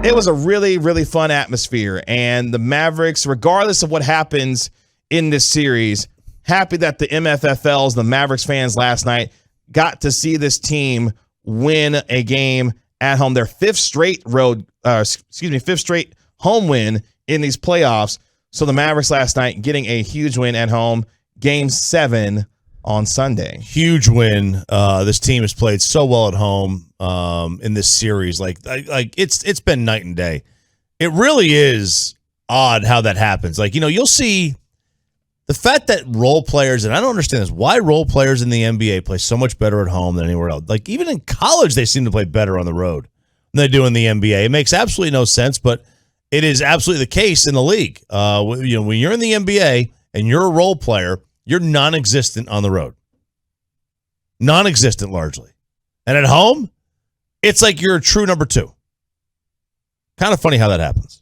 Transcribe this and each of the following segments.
It was a really, really fun atmosphere. And the Mavericks, regardless of what happens in this series, happy that the MFFLs, the Mavericks fans last night, got to see this team win a game at home. Their fifth straight home win in these playoffs. So the Mavericks last night getting a huge win at home, Game 7 on Sunday. Huge win. This team has played so well at home in this series. Like it's been night and day. It really is odd how that happens. Like, you'll see the fact that role players, and I don't understand this, why role players in the NBA play so much better at home than anywhere else. Like, even in college, they seem to play better on the road than they do in the NBA. It makes absolutely no sense, but it is absolutely the case in the league. When you're in the NBA and you're a role player, you're non-existent on the road. Non-existent, largely. And at home, it's like you're a true number 2. Kind of funny how that happens.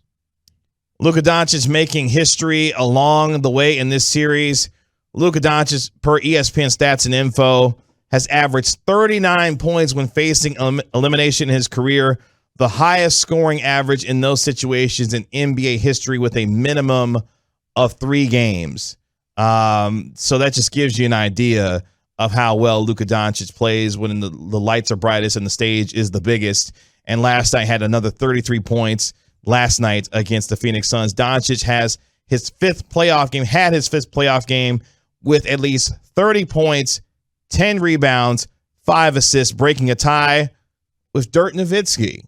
Luka Doncic making history along the way in this series. Luka Doncic, per ESPN Stats and Info, has averaged 39 points when facing elimination in his career, the highest scoring average in those situations in NBA history with a minimum of 3 games. So that just gives you an idea of how well Luka Doncic plays when the lights are brightest and the stage is the biggest. And last night had another 33 points last night against the Phoenix Suns. Doncic has his fifth playoff game with at least 30 points, 10 rebounds, 5 assists, breaking a tie with Dirk Nowitzki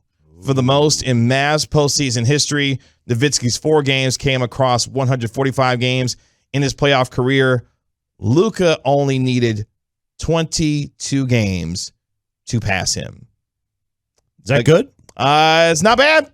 for the most in Mavs postseason history. Nowitzki's 4 games came across 145 games in his playoff career. Luka only needed 22 games to pass him. Is that good? It's not bad.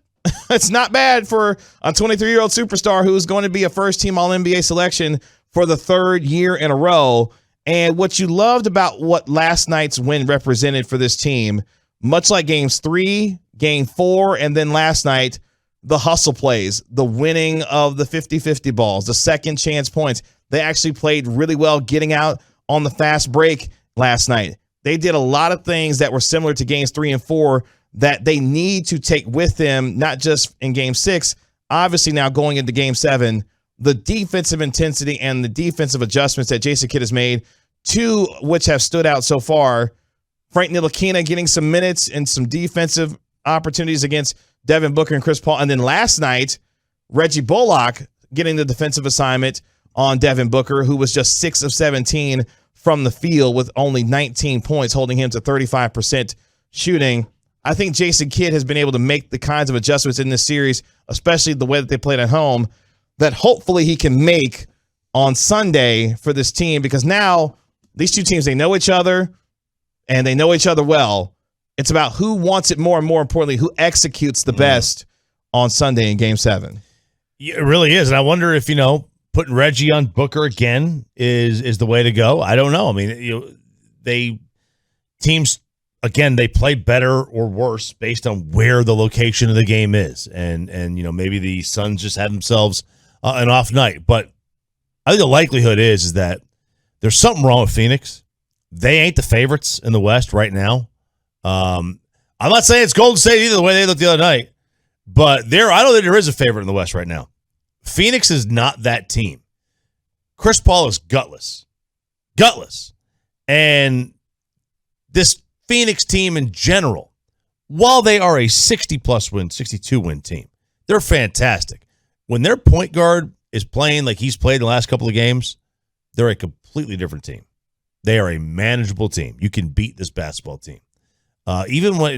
It's not bad for a 23-year-old superstar who is going to be a first-team All-NBA selection for the 3rd year in a row. And what you loved about what last night's win represented for this team, much like Games 3, Game 4, and then last night, the hustle plays, the winning of the 50-50 balls, the second chance points. They actually played really well getting out on the fast break last night. They did a lot of things that were similar to Games 3 and 4 that they need to take with them, not just in Game 6, obviously now going into Game 7, the defensive intensity and the defensive adjustments that Jason Kidd has made, 2 which have stood out so far. Frank Ntilikina getting some minutes and some defensive opportunities against Devin Booker and Chris Paul. And then last night, Reggie Bullock getting the defensive assignment on Devin Booker, who was just 6 of 17 from the field with only 19 points, holding him to 35% shooting. I think Jason Kidd has been able to make the kinds of adjustments in this series, especially the way that they played at home, that hopefully he can make on Sunday for this team, because now these two teams, they know each other and they know each other well. It's about who wants it more and, more importantly, who executes the best on Sunday in Game 7. Yeah, it really is. And I wonder if, putting Reggie on Booker again is the way to go. I don't know. I mean, teams, again, they play better or worse based on where the location of the game is. And maybe the Suns just had themselves an off night. But I think the likelihood is that there's something wrong with Phoenix. They ain't the favorites in the West right now. I'm not saying it's Golden State either, the way they looked the other night. But I don't think there is a favorite in the West right now. Phoenix is not that team. Chris Paul is gutless. And this Phoenix team in general, while they are a 60-plus win, 62-win team, they're fantastic. When their point guard is playing like he's played in the last couple of games, they're a completely different team. They are a manageable team. You can beat this basketball team. Even when,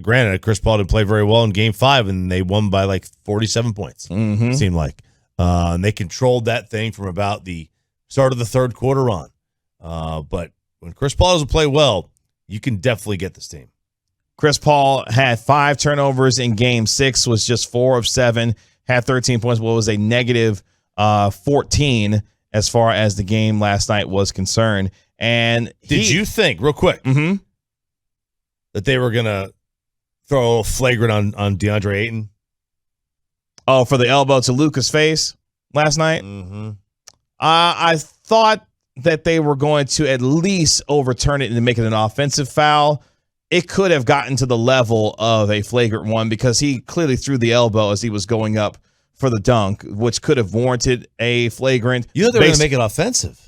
granted, Chris Paul didn't play very well in Game 5, and they won by like 47 points, it seemed like. And they controlled that thing from about the start of the third quarter on. But when Chris Paul doesn't play well, you can definitely get this team. Chris Paul had 5 turnovers in Game 6, was just 4 of 7, had 13 points, but was a negative 14 as far as the game last night was concerned. And did you think, real quick, that they were going to throw a little flagrant on DeAndre Ayton? Oh, for the elbow to Luka's face last night? I thought that they were going to at least overturn it and make it an offensive foul. it could have gotten to the level of a flagrant one because he clearly threw the elbow as he was going up for the dunk, which could have warranted a flagrant. You thought they were going to make it offensive.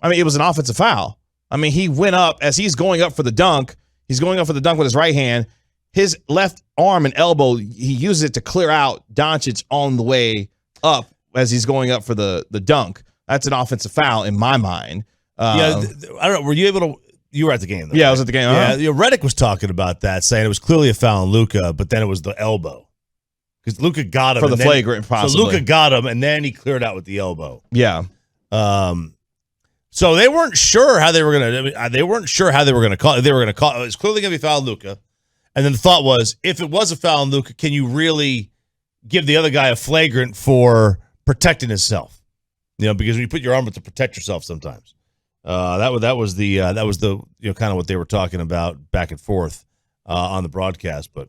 I mean, it was an offensive foul. I mean, he went up as he's going up for the dunk. He's going up for the dunk with his right hand. His left arm and elbow, he uses it to clear out Doncic on the way up as he's going up for the dunk. That's an offensive foul in my mind. I don't know. Were you able to? You were at the game, though. Yeah, I was at the game. Yeah, Reddick was talking about that, saying it was clearly a foul on Luka, but then it was the elbow because Luka got him for the flagrant. Possibly. So Luka got him, and then he cleared out with the elbow. Yeah. So they weren't sure how they were going to. They weren't sure how they were going to call it. They were going to call it. It was clearly going to be foul on Luka, and then the thought was, if it was a foul on Luka, can you really give the other guy a flagrant for protecting himself? You know, because when you put your arm up to protect yourself, sometimes. That was the kind of what they were talking about back and forth on the broadcast. But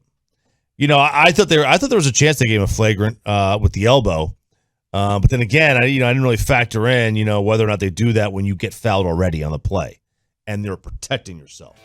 I thought there was a chance they gave him a flagrant with the elbow. But then again, I didn't really factor in whether or not they do that when you get fouled already on the play and they're protecting yourself.